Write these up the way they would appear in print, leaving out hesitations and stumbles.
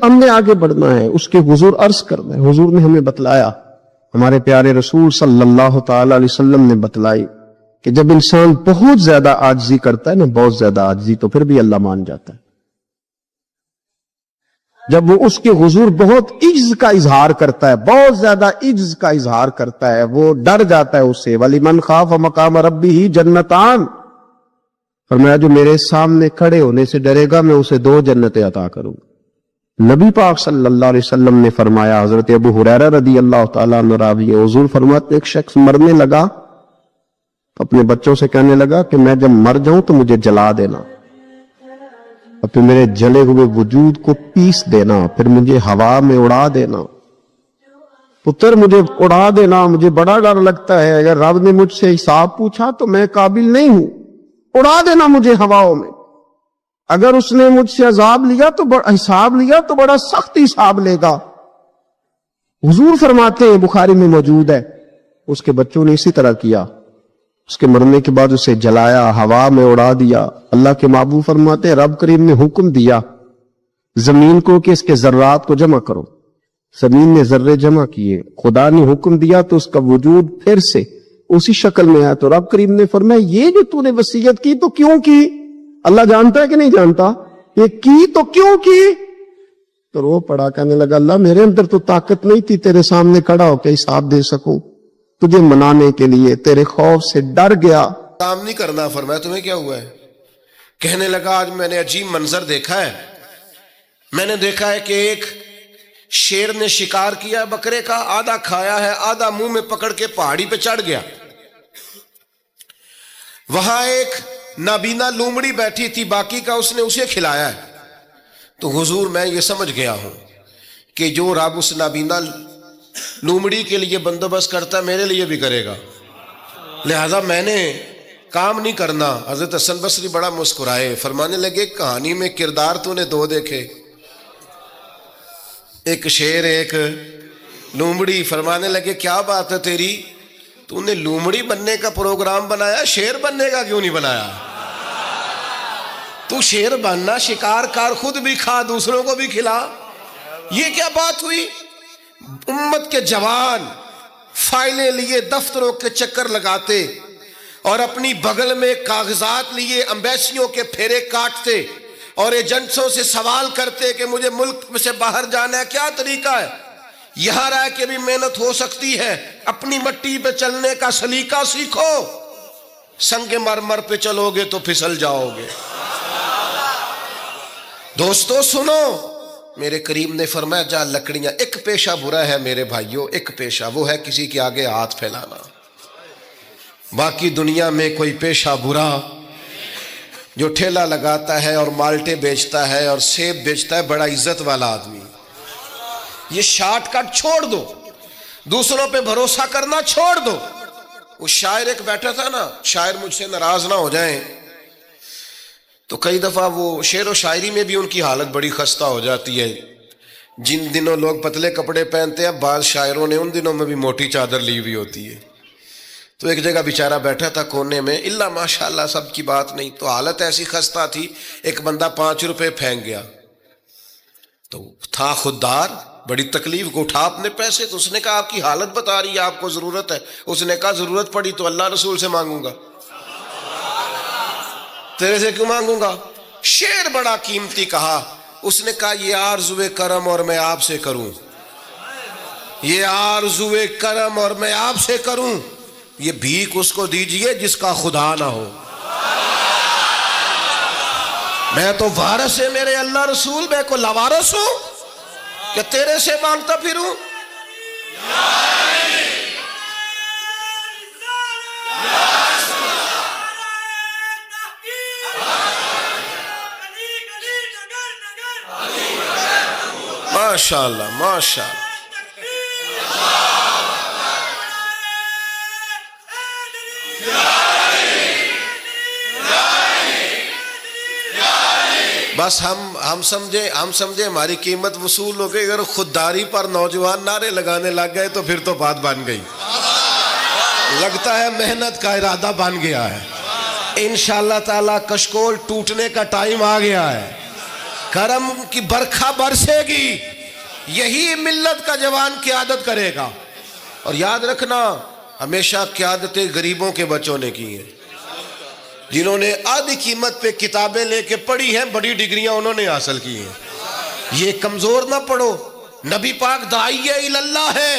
ہم نے آگے بڑھنا ہے، اس کے حضور عرض کرنا ہے۔ حضور نے ہمیں بتلایا، ہمارے پیارے رسول صلی اللہ تعالی علیہ وسلم نے بتلائی کہ جب انسان بہت زیادہ عاجزی کرتا ہے نا، بہت زیادہ عاجزی، تو پھر بھی اللہ مان جاتا ہے۔ جب وہ اس کے حضور بہت عجز کا اظہار کرتا ہے، بہت زیادہ عجز کا اظہار کرتا ہے، وہ ڈر جاتا ہے اس سے۔ وَلِمَنْ خَافَ مَقَامَ رَبِّهِ جَنَّتَانِ، فرمایا جو میرے سامنے کھڑے ہونے سے ڈرے گا میں اسے 2 جنتیں عطا کروں گا۔ نبی پاک صلی اللہ علیہ وسلم نے فرمایا، حضرت ابو ہریرہ رضی اللہ تعالیٰ عنہ راوی ہے، حضور فرماتے ایک شخص مرنے لگا، اپنے بچوں سے کہنے لگا کہ میں جب مر جاؤں تو مجھے جلا دینا، اور پھر میرے جلے ہوئے وجود کو پیس دینا، پھر مجھے ہوا میں اڑا دینا، پتر مجھے اڑا دینا، مجھے بڑا ڈر لگتا ہے، اگر رب نے مجھ سے حساب پوچھا تو میں قابل نہیں ہوں، اڑا دینا مجھے ہواؤں میں، اگر اس نے مجھ سے عذاب لیا تو حساب لیا تو بڑا سخت حساب لے گا۔ حضور فرماتے ہیں، بخاری میں موجود ہے، اس کے بچوں نے اسی طرح کیا، اس کے مرنے کے بعد اسے جلایا، ہوا میں اڑا دیا۔ اللہ کے محبوب فرماتے ہیں رب کریم نے حکم دیا زمین کو کہ اس کے ذرات کو جمع کرو، زمین نے ذرے جمع کیے، خدا نے حکم دیا تو اس کا وجود پھر سے اسی شکل میں آیا، تو رب کریم نے فرمایا یہ جو تو نے وصیت کی تو کیوں کی؟ اللہ جانتا ہے کہ نہیں جانتا؟ یہ کی تو کیوں کی؟ تو رو پڑا، کہنے لگا اللہ میرے اندر تو طاقت نہیں تھی تیرے سامنے کھڑا ہو کے حساب دے سکوں، تجھے منانے کے لیے تیرے خوف سے ڈر گیا۔ کام نہیں کرنا، فرمایا تمہیں کیا ہوا ہے؟ کہنے لگا آج میں نے عجیب منظر دیکھا ہے، میں نے دیکھا ہے کہ ایک شیر نے شکار کیا بکرے کا، آدھا کھایا ہے، آدھا منہ میں پکڑ کے پہاڑی پہ چڑھ گیا، وہاں ایک نابینا لومڑی بیٹھی تھی، باقی کا اس نے اسے کھلایا ہے۔ تو حضور میں یہ سمجھ گیا ہوں کہ جو رب اس نابینا لومڑی کے لیے بندوبست کرتا ہے میرے لیے بھی کرے گا، لہذا میں نے کام نہیں کرنا۔ حضرت حسن بصری بڑا مسکرائے، فرمانے لگے کہانی میں کردار تو نے 2 دیکھے، ایک شیر ایک لومڑی، فرمانے لگے کیا بات ہے تیری، تو نے لومڑی بننے کا پروگرام بنایا، شیر بننے کا کیوں نہیں بنایا؟ تو شیر بننا، شکار کار، خود بھی کھا دوسروں کو بھی کھلا۔ یہ کیا بات ہوئی؟ امت کے جوان فائلیں لیے دفتروں کے چکر لگاتے اور اپنی بغل میں کاغذات لیے امبیسیوں کے پھیرے کاٹتے اور ایجنٹوں سے سوال کرتے کہ مجھے ملک میں سے باہر جانا ہے، کیا طریقہ ہے؟ یہاں رہ کے بھی محنت ہو سکتی ہے، اپنی مٹی پہ چلنے کا سلیقہ سیکھو، سنگ مرمر پہ چلو گے تو پھسل جاؤ گے۔ دوستو سنو، میرے کریم نے فرمایا جا لکڑیاں، ایک پیشہ برا ہے میرے بھائیوں، ایک پیشہ، وہ ہے کسی کے آگے ہاتھ پھیلانا، باقی دنیا میں کوئی پیشہ برا، جو ٹھیلا لگاتا ہے اور مالٹے بیچتا ہے اور سیب بیچتا ہے، بڑا عزت والا آدمی، یہ شارٹ کٹ چھوڑ دو، دوسروں پہ بھروسہ کرنا چھوڑ دو۔ وہ شاعر ایک بیٹھا تھا نا، شاعر مجھ سے ناراض نہ ہو جائیں، تو کئی دفعہ وہ شعر و شاعری میں بھی ان کی حالت بڑی خستہ ہو جاتی ہے، جن دنوں لوگ پتلے کپڑے پہنتے ہیں، بعض شاعروں نے ان دنوں میں بھی موٹی چادر لی ہوئی ہوتی ہے۔ تو ایک جگہ بیچارہ بیٹھا تھا کونے میں، اللہ ماشاءاللہ سب کی بات نہیں، تو حالت ایسی خستہ تھی، ایک بندہ 5 روپے پھینک گیا، تو تھا خوددار، بڑی تکلیف کو اٹھا اپنے پیسے، تو اس نے کہا آپ کی حالت بتا رہی ہے، آپ کو ضرورت ہے، اس نے کہا ضرورت پڑی تو اللہ رسول سے مانگوں گا، تیرے سے کیوں مانگوں گا؟ شعر بڑا قیمتی کہا، اس نے کہا یہ آرزوئے کرم اور میں آپ سے کروں، یہ آرزوئے کرم اور میں آپ سے کروں، یہ بھیک اس کو دیجئے جس کا خدا نہ ہو، میں تو وارث ہے میرے اللہ رسول، میں کو لوارث ہوں کہ تیرے سے مانگتا پھروں؟ ماشاءاللہ ماشاءاللہ۔ بس ہم سمجھے ہماری قیمت وصول ہو گئی، اگر خودداری پر نوجوان نعرے لگانے لگ گئے تو پھر تو بات بن گئی، لگتا ہے محنت کا ارادہ بن گیا ہے، انشاءاللہ تعالی کشکول ٹوٹنے کا ٹائم آ گیا ہے، کرم کی برکھا برسے گی، یہی ملت کا جوان قیادت کرے گا۔ اور یاد رکھنا ہمیشہ قیادتیں غریبوں کے بچوں نے کی ہیں، جنہوں نے آدھی قیمت پہ کتابیں لے کے پڑھی ہیں، بڑی ڈگریاں انہوں نے حاصل کی ہیں۔ یہ کمزور نہ پڑھو، نبی پاک داعیہ اللہ ہے،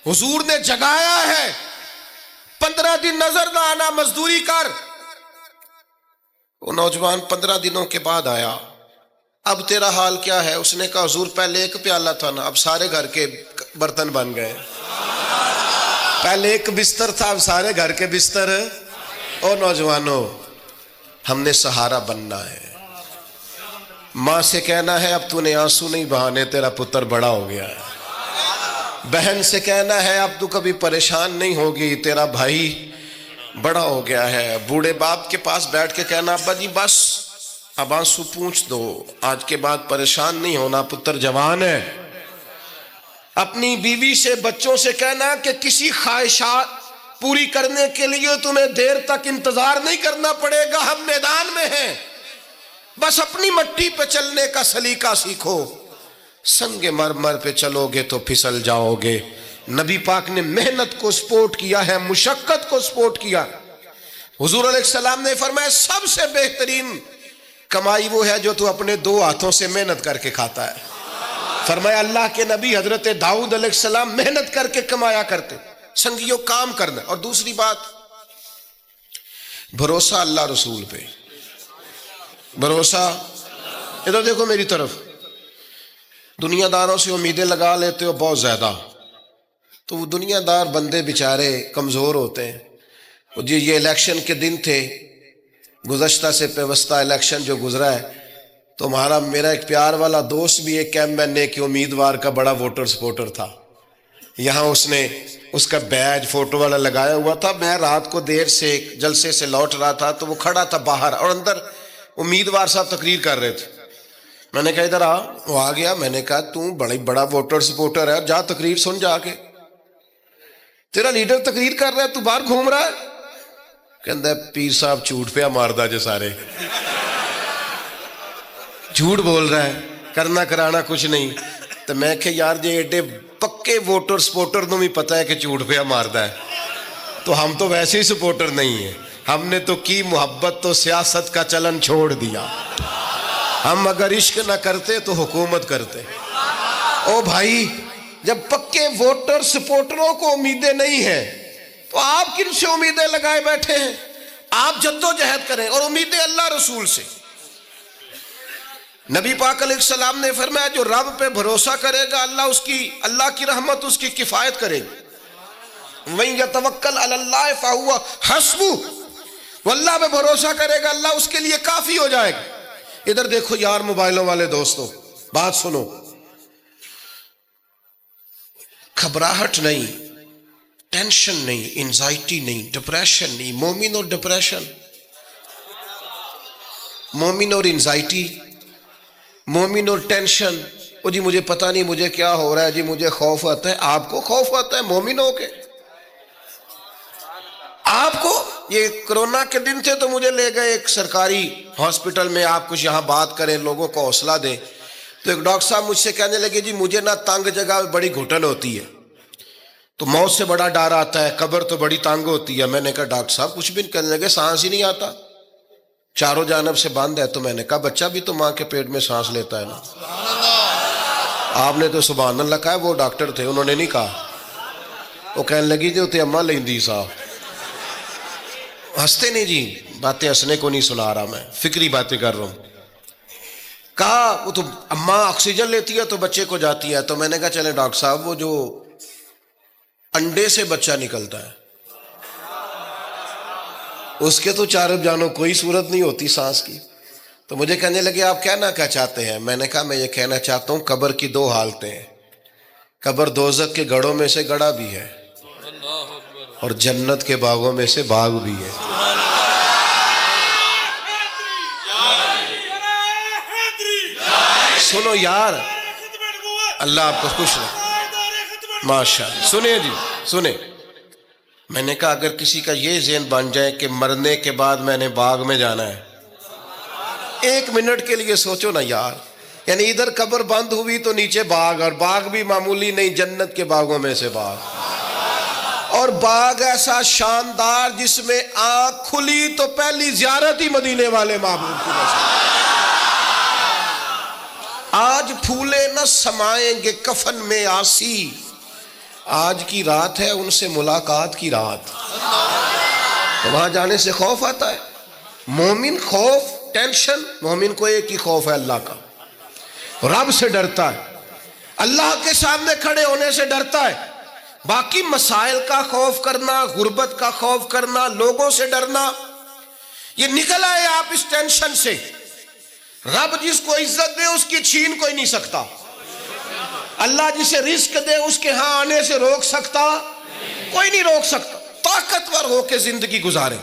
حضور نے جگایا ہے، 15 دن نظر نہ آنا، مزدوری کر۔ وہ نوجوان 15 دنوں کے بعد آیا، اب تیرا حال کیا ہے؟ اس نے کہا حضور پہلے ایک پیالہ تھا نا، اب سارے گھر کے برتن بن گئے۔ پہلے ایک بستر تھا، اب سارے گھر کے بستر۔ او نوجوانوں، ہم نے سہارا بننا ہے۔ ماں سے کہنا ہے اب تو نے آنسو نہیں بہانے، تیرا پتر بڑا ہو گیا ہے۔ بہن سے کہنا ہے اب تو کبھی پریشان نہیں ہوگی، تیرا بھائی بڑا ہو گیا ہے۔ بوڑھے باپ کے پاس بیٹھ کے کہنا ابا جی بس اب آنسو پونچھ دو، آج کے بعد پریشان نہیں ہونا، پتر جوان ہے۔ اپنی بیوی سے، بچوں سے کہنا کہ کسی خواہشات پوری کرنے کے لیے تمہیں دیر تک انتظار نہیں کرنا پڑے گا، ہم میدان میں ہیں، بس اپنی مٹی پہ چلنے کا سلیقہ سیکھو، سنگ مرمر پہ چلو گے تو پھسل جاؤ گے۔ نبی پاک نے محنت کو سپورٹ کیا ہے، مشقت کو سپورٹ کیا۔ حضور علیہ السلام نے فرمایا سب سے بہترین کمائی وہ ہے جو تو اپنے 2 ہاتھوں سے محنت کر کے کھاتا ہے۔ فرمایا اللہ کے نبی حضرت داؤد علیہ السلام محنت کر کے کمایا کرتے۔ سنگیوں کام کرنا۔ اور دوسری بات، بھروسہ اللہ رسول پہ، بھروسہ۔ ادھر دیکھو میری طرف، دنیا داروں سے امیدیں لگا لیتے ہو بہت زیادہ، تو وہ دنیا دار بندے بیچارے کمزور ہوتے ہیں۔ جی یہ الیکشن کے دن تھے، گزشتہ سے پیوستہ الیکشن جو گزرا ہے، تو میرا ایک پیار والا دوست بھی ایک ایم کے امیدوار کا بڑا ووٹر سپورٹر تھا۔ یہاں اس نے اس کا بیج فوٹو والا لگایا ہوا تھا۔ میں رات کو دیر سے جلسے سے لوٹ رہا تھا تو وہ کھڑا تھا باہر، اور اندر امیدوار صاحب تقریر کر رہے تھے۔ میں نے کہا ادھر آ، وہ آ گیا۔ میں نے کہا تو بڑا ووٹر سپورٹر ہے، جا تقریر سن جا کے، تیرا لیڈر تقریر کر رہا ہے تو باہر گھوم رہا ہے۔ کہندا ہے پیر صاحب جھوٹ پہ ماردا جے، سارے جھوٹ بول رہا ہے، کرنا کرانا کچھ نہیں۔ تو میں کہ یار جی ایڈے پکے ووٹر سپورٹر نو بھی پتا ہے کہ جھوٹ پہ ماردا ہے، تو ہم تو ویسے ہی سپورٹر نہیں ہیں، ہم نے تو کی محبت تو سیاست کا چلن چھوڑ دیا۔ ہم اگر عشق نہ کرتے تو حکومت کرتے۔ او بھائی، جب پکے ووٹر سپورٹروں کو امیدیں نہیں ہیں تو آپ کن سے امیدیں لگائے بیٹھے ہیں؟ آپ جدوجہد کریں، اور امیدیں اللہ رسول سے۔ نبی پاک علیہ السلام نے فرمایا جو رب پہ بھروسہ کرے گا اللہ کی رحمت اس کی کفایت کرے گی۔ وَإِن يَتَوَكَّلْ عَلَى اللَّهِ فَهُوَ حَسْبُهُ، وہ اللہ پہ بھروسہ کرے گا اللہ اس کے لیے کافی ہو جائے گا۔ ادھر دیکھو یار موبائلوں والے دوستو، بات سنو، گھبراہٹ نہیں، ٹینشن نہیں، انزائٹی نہیں، ڈپریشن نہیں۔ مومن اور ڈپریشن، مومن اور انزائٹی، مومن اور ٹینشن، وہ جی مجھے پتہ نہیں مجھے کیا ہو رہا ہے، جی مجھے خوف آتا ہے۔ آپ کو خوف آتا ہے مومن ہو کے؟ آپ کو یہ کرونا کے دن تھے تو مجھے لے گئے ایک سرکاری ہاسپٹل میں، آپ کچھ یہاں بات کریں، لوگوں کو حوصلہ دیں، تو ایک ڈاکٹر صاحب مجھ سے کہنے لگے جی مجھے نہ تنگ جگہ بڑی گھٹن ہوتی ہے، تو موت سے بڑا ڈر آتا ہے، قبر تو بڑی تنگ ہوتی ہے۔ میں نے کہا ڈاکٹر صاحب کچھ بھی نہیں۔ کہنے لگے سانس ہی نہیں آتا، چاروں جانب سے بند ہے۔ تو میں نے کہا بچہ بھی تو ماں کے پیٹ میں سانس لیتا ہے نا۔ آپ نے تو سبحان اللہ کہا، وہ ڈاکٹر تھے، انہوں نے نہیں کہا۔ وہ کہنے لگی جو تے اماں لیندی صاحب، ہنستے نہیں جی، باتیں ہنسنے کو نہیں سنا رہا، میں فکری باتیں کر رہا ہوں۔ کہا وہ تو اماں آکسیجن لیتی ہے تو بچے کو جاتی ہے۔ تو میں نے کہا چلے ڈاکٹر صاحب وہ جو انڈے سے بچہ نکلتا ہے اس کے تو چارب جانو کوئی صورت نہیں ہوتی سانس کی۔ تو مجھے کہنے لگے آپ کہنا کیا چاہتے ہیں؟ میں نے کہا میں یہ کہنا چاہتا ہوں قبر کی 2 حالتیں ہیں، قبر دوزخ کے گڑھوں میں سے گڑھا بھی ہے اور جنت کے باغوں میں سے باغ بھی ہے۔ سنو یار، اللہ آپ کو خوش رکھے، ماشاءاللہ۔ سنیں جی سنیں، میں نے کہا اگر کسی کا یہ ذہن بن جائے کہ مرنے کے بعد میں نے باغ میں جانا ہے ایک منٹ کے لیے سوچو نا یار، یعنی ادھر قبر بند ہوئی تو نیچے باغ، اور باغ بھی معمولی نہیں، جنت کے باغوں میں سے باغ، اور باغ ایسا شاندار جس میں آنکھ کھلی تو پہلی زیارت ہی مدینے والے محبوب کی نصیب۔ آج پھولے نہ سمائیں گے کفن میں آسی، آج کی رات ہے ان سے ملاقات کی رات۔ تو وہاں جانے سے خوف آتا ہے، مومن خوف ٹینشن، مومن کو ایک ہی خوف ہے اللہ کا، رب سے ڈرتا ہے، اللہ کے سامنے کھڑے ہونے سے ڈرتا ہے۔ باقی مسائل کا خوف کرنا، غربت کا خوف کرنا، لوگوں سے ڈرنا، یہ نکل آئے آپ اس ٹینشن سے۔ رب جس کو عزت دے اس کی چھین کوئی نہیں سکتا، اللہ جسے رزق دے اس کے ہاں آنے سے روک سکتا کوئی نہیں روک سکتا۔ طاقتور ہو کے زندگی گزارے۔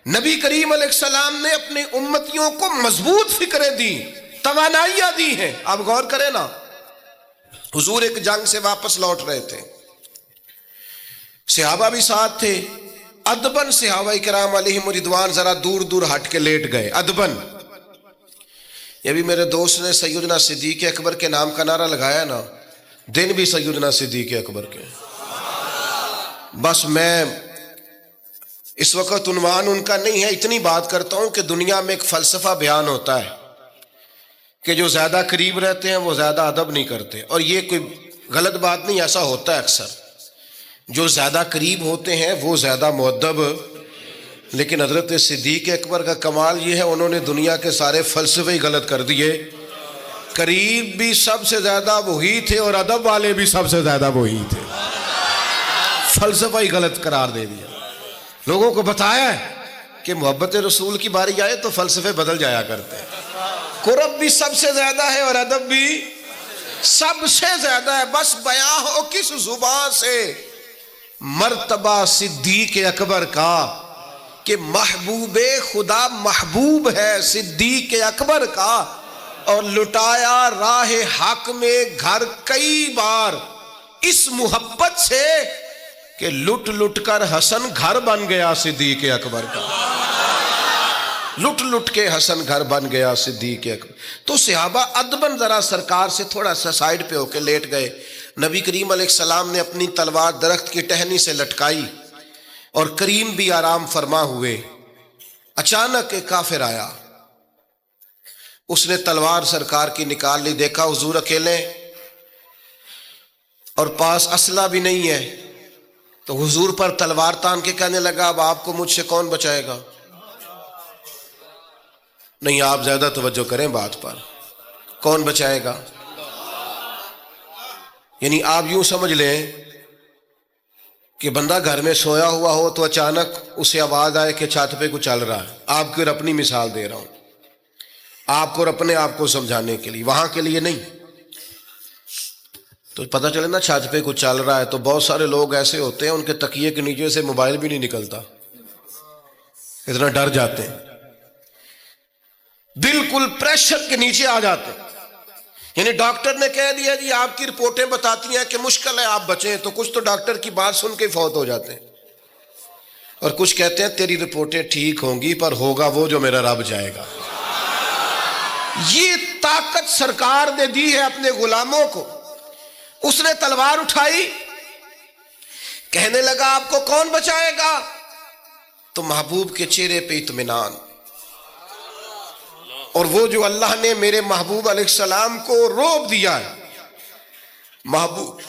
نبی کریم علیہ السلام نے اپنی امتیوں کو مضبوط فکریں دی، توانائیاں دی ہیں۔ آپ غور کریں نا، حضور ایک جنگ سے واپس لوٹ رہے تھے، صحابہ بھی ساتھ تھے، ادبن صحابہ کرام علیہم رضوان ذرا دور دور ہٹ کے لیٹ گئے، ادبن۔ یہ بھی میرے دوست نے سیدنا صدیق اکبر کے نام کا نعرہ لگایا نا، دن بھی سیدنا صدیق اکبر کے۔ بس میں اس وقت عنوان ان کا نہیں ہے، اتنی بات کرتا ہوں کہ دنیا میں ایک فلسفہ بیان ہوتا ہے کہ جو زیادہ قریب رہتے ہیں وہ زیادہ ادب نہیں کرتے، اور یہ کوئی غلط بات نہیں، ایسا ہوتا ہے اکثر، جو زیادہ قریب ہوتے ہیں وہ زیادہ مؤدب۔ لیکن حضرت صدیق اکبر کا کمال یہ ہے، انہوں نے دنیا کے سارے فلسفے ہی غلط کر دیے، قریب بھی سب سے زیادہ وہی تھے اور ادب والے بھی سب سے زیادہ وہی تھے، فلسفہ ہی غلط قرار دے دیا۔ لوگوں کو بتایا ہے کہ محبت رسول کی باری آئے تو فلسفے بدل جایا کرتے ہیں، قرب بھی سب سے زیادہ ہے اور ادب بھی سب سے زیادہ ہے۔ بس بیان ہو کس زبان سے مرتبہ صدیق اکبر کا کہ محبوب خدا محبوب ہے صدیق اکبر کا، اور لٹایا راہ حق میں گھر کئی بار اس محبت سے کہ لٹ لٹ کر حسن گھر بن گیا صدیق اکبر کا، لٹ لٹ کے حسن گھر بن گیا صدیق اکبر۔ تو صحابہ ادبن ذرا سرکار سے تھوڑا سا سائیڈ پہ ہو کے لیٹ گئے۔ نبی کریم علیہ السلام نے اپنی تلوار درخت کی ٹہنی سے لٹکائی اور کریم بھی آرام فرما ہوئے۔ اچانک ایک کافر آیا، اس نے تلوار سرکار کی نکال لی، دیکھا حضور اکیلے اور پاس اسلحہ بھی نہیں ہے، تو حضور پر تلوار تان کے کہنے لگا اب آپ کو مجھ سے کون بچائے گا؟ نہیں، آپ زیادہ توجہ کریں بات پر، کون بچائے گا؟ یعنی آپ یوں سمجھ لیں کہ بندہ گھر میں سویا ہوا ہو تو اچانک اسے آواز آئے کہ چھت پہ کچھ چل رہا ہے۔ آپ کو اپنی مثال دے رہا ہوں، آپ کو اور اپنے آپ کو سمجھانے کے لیے، وہاں کے لیے نہیں۔ تو پتہ چلے نا چھت پہ کچھ چل رہا ہے، تو بہت سارے لوگ ایسے ہوتے ہیں ان کے تکیے کے نیچے سے موبائل بھی نہیں نکلتا، اتنا ڈر جاتے ہیں، بالکل پریشر کے نیچے آ جاتے ہیں۔ یعنی ڈاکٹر نے کہہ دیا جی آپ کی رپورٹیں بتاتی ہیں کہ مشکل ہے آپ بچیں، تو کچھ تو ڈاکٹر کی بات سن کے فوت ہو جاتے ہیں، اور کچھ کہتے ہیں تیری رپورٹیں ٹھیک ہوں گی پر ہوگا وہ جو میرا رب جائے گا۔ یہ طاقت سرکار نے دی ہے اپنے غلاموں کو۔ اس نے تلوار اٹھائی، کہنے لگا آپ کو کون بچائے گا؟ تو محبوب کے چہرے پہ اطمینان، اور وہ جو اللہ نے میرے محبوب علیہ السلام کو روب دیا ہے، محبوب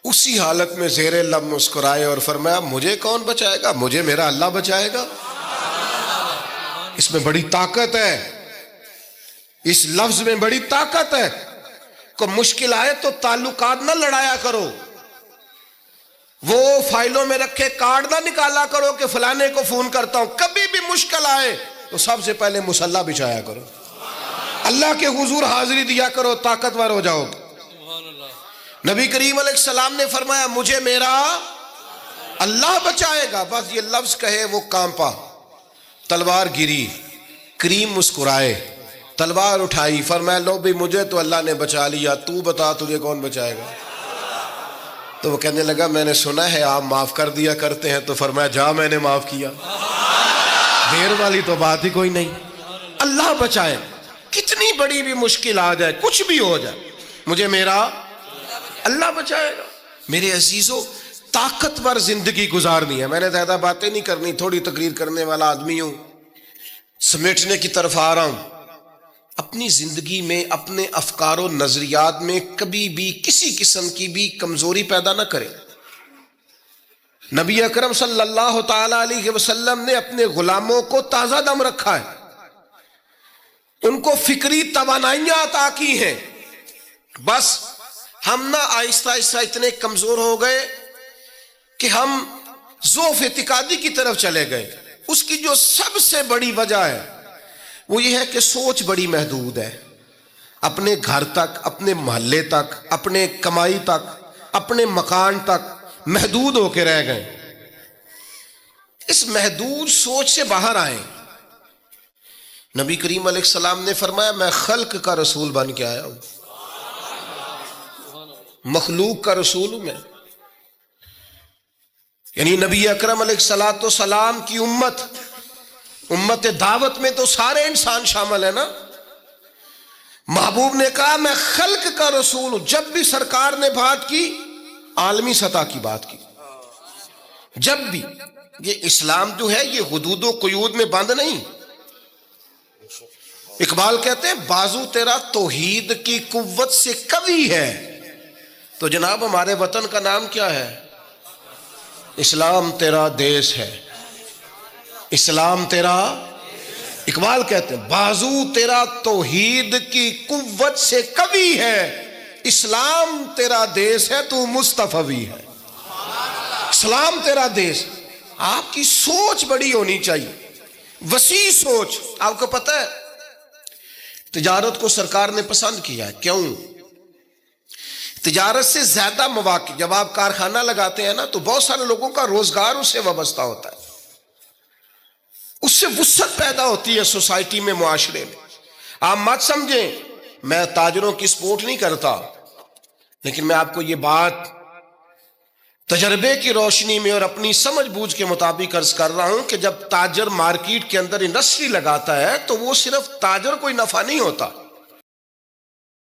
اسی حالت میں زیر لب مسکرائے اور فرمایا مجھے کون بچائے گا؟ مجھے میرا اللہ بچائے گا۔ اس میں بڑی طاقت ہے، اس لفظ میں بڑی طاقت ہے۔ کو مشکل آئے تو تعلقات نہ لڑایا کرو، وہ فائلوں میں رکھے کارڈ نہ نکالا کرو کہ فلانے کو فون کرتا ہوں۔ کبھی بھی مشکل آئے تو سب سے پہلے مصلی بچھایا کرو، اللہ کے حضور حاضری دیا کرو، طاقتور ہو جاؤ۔ نبی کریم علیہ السلام نے فرمایا مجھے میرا اللہ بچائے گا۔ بس یہ لفظ کہے وہ کانپا، تلوار گری، کریم مسکرائے، تلوار اٹھائی، فرمایا لو بھی مجھے تو اللہ نے بچا لیا، تو بتا تجھے کون بچائے گا؟ تو وہ کہنے لگا میں نے سنا ہے آپ معاف کر دیا کرتے ہیں، تو فرمایا جا میں نے معاف کیا، دیر والی تو بات ہی کوئی نہیں۔ اللہ بچائے. کتنی بڑی بھی مشکل آ جائے, کچھ بھی ہو جائے, مجھے میرا اللہ بچائے گا. میرے عزیزوں, طاقتور زندگی گزارنی ہے. میں نے زیادہ باتیں نہیں کرنی, تھوڑی تقریر کرنے والا آدمی ہوں, سمیٹنے کی طرف آ رہا ہوں. اپنی زندگی میں اپنے افکار و نظریات میں کبھی بھی کسی قسم کی بھی کمزوری پیدا نہ کریں. نبی اکرم صلی اللہ تعالی علیہ وسلم نے اپنے غلاموں کو تازہ دم رکھا ہے, ان کو فکری توانائیاں عطا کی ہیں. بس ہم نہ آہستہ آہستہ اتنے کمزور ہو گئے کہ ہم ضعف اعتقادی کی طرف چلے گئے. اس کی جو سب سے بڑی وجہ ہے وہ یہ ہے کہ سوچ بڑی محدود ہے. اپنے گھر تک, اپنے محلے تک, اپنے کمائی تک, اپنے مکان تک محدود ہو کے رہ گئے. اس محدود سوچ سے باہر آئیں. نبی کریم علیہ السلام نے فرمایا میں خلق کا رسول بن کے آیا ہوں, مخلوق کا رسول ہوں میں. یعنی نبی اکرم علیہ الصلوۃ والسلام کی امت دعوت میں تو سارے انسان شامل ہیں نا. محبوب نے کہا میں خلق کا رسول ہوں. جب بھی سرکار نے بات کی عالمی سطح کی بات کی. جب بھی یہ اسلام جو ہے یہ حدود و قیود میں بند نہیں. اقبال کہتے ہیں بازو تیرا توحید کی قوت سے قوی ہے. تو جناب ہمارے وطن کا نام کیا ہے؟ اسلام تیرا دیس ہے. اسلام تیرا, اقبال کہتے ہیں بازو تیرا توحید کی قوت سے قوی ہے, اسلام تیرا دیس ہے, تو مصطفی ہے. اسلام تیرا دیس. آپ کی سوچ بڑی ہونی چاہیے, وسیع سوچ. آپ کو پتہ ہے تجارت کو سرکار نے پسند کیا ہے. کیوں؟ تجارت سے زیادہ مواقع, جب آپ کارخانہ لگاتے ہیں نا تو بہت سارے لوگوں کا روزگار اس سے وابستہ ہوتا ہے, اس سے وسعت پیدا ہوتی ہے سوسائٹی میں, معاشرے میں. آپ مت سمجھیں میں تاجروں کی سپورٹ نہیں کرتا, لیکن میں آپ کو یہ بات تجربے کی روشنی میں اور اپنی سمجھ بوجھ کے مطابق عرض کر رہا ہوں کہ جب تاجر مارکیٹ کے اندر انڈسٹری لگاتا ہے تو وہ صرف تاجر کوئی نفع نہیں ہوتا,